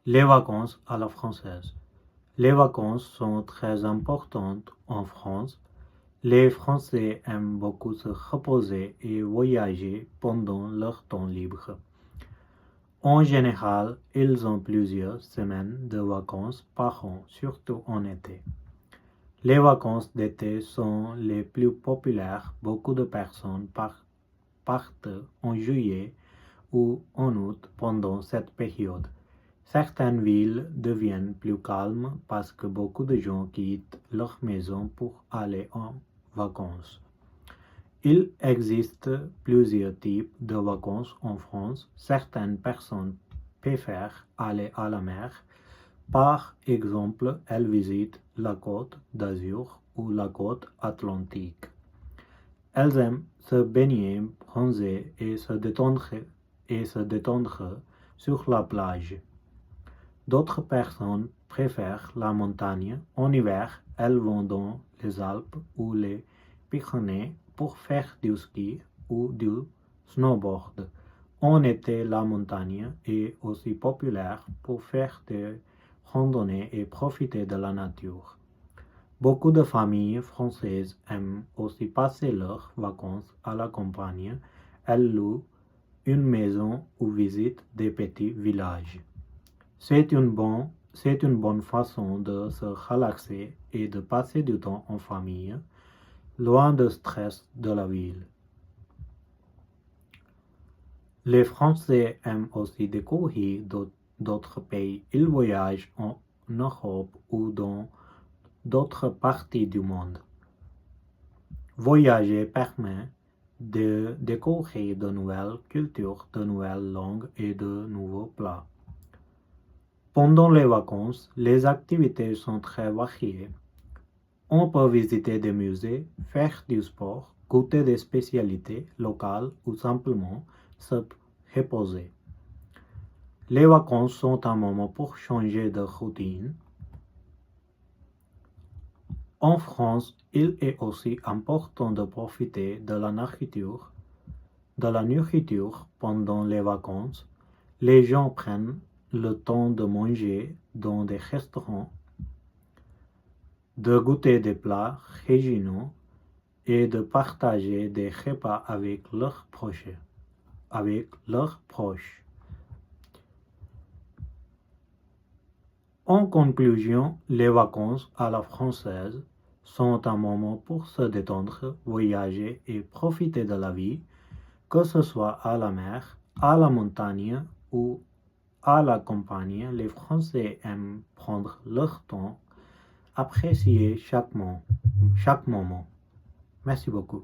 Les vacances à la française. Les vacances sont très importantes en France. Les Français aiment beaucoup se reposer et voyager pendant leur temps libre. En général, ils ont plusieurs semaines de vacances par an, surtout en été. Les vacances d'été sont les plus populaires. Beaucoup de personnes partent en juillet ou en août pendant cette période. Certaines villes deviennent plus calmes parce que beaucoup de gens quittent leur maison pour aller en vacances. Il existe plusieurs types de vacances en France. Certaines personnes préfèrent aller à la mer. Par exemple, elles visitent la côte d'Azur ou la côte atlantique. Elles aiment se baigner, bronzer et se détendre sur la plage. D'autres personnes préfèrent la montagne. En hiver, elles vont dans les Alpes ou les Pyrénées pour faire du ski ou du snowboard. En été, la montagne est aussi populaire pour faire des randonnées et profiter de la nature. Beaucoup de familles françaises aiment aussi passer leurs vacances à la campagne. Elles louent une maison ou visitent des petits villages. C'est une bonne façon de se relaxer et de passer du temps en famille, loin du stress de la ville. Les Français aiment aussi découvrir d'autres pays. Ils voyagent en Europe ou dans d'autres parties du monde. Voyager permet de découvrir de nouvelles cultures, de nouvelles langues et de nouveaux plats. Pendant les vacances, les activités sont très variées. On peut visiter des musées, faire du sport, goûter des spécialités locales ou simplement se reposer. Les vacances sont un moment pour changer de routine. En France, il est aussi important de profiter de la nourriture pendant les vacances. Les gens prennent le temps de manger dans des restaurants, de goûter des plats régionaux et de partager des repas avec leurs proches. En conclusion, les vacances à la française sont un moment pour se détendre, voyager et profiter de la vie, que ce soit à la mer, à la montagne ou à la campagne. Les Français aiment prendre leur temps, apprécier chaque moment. Merci beaucoup.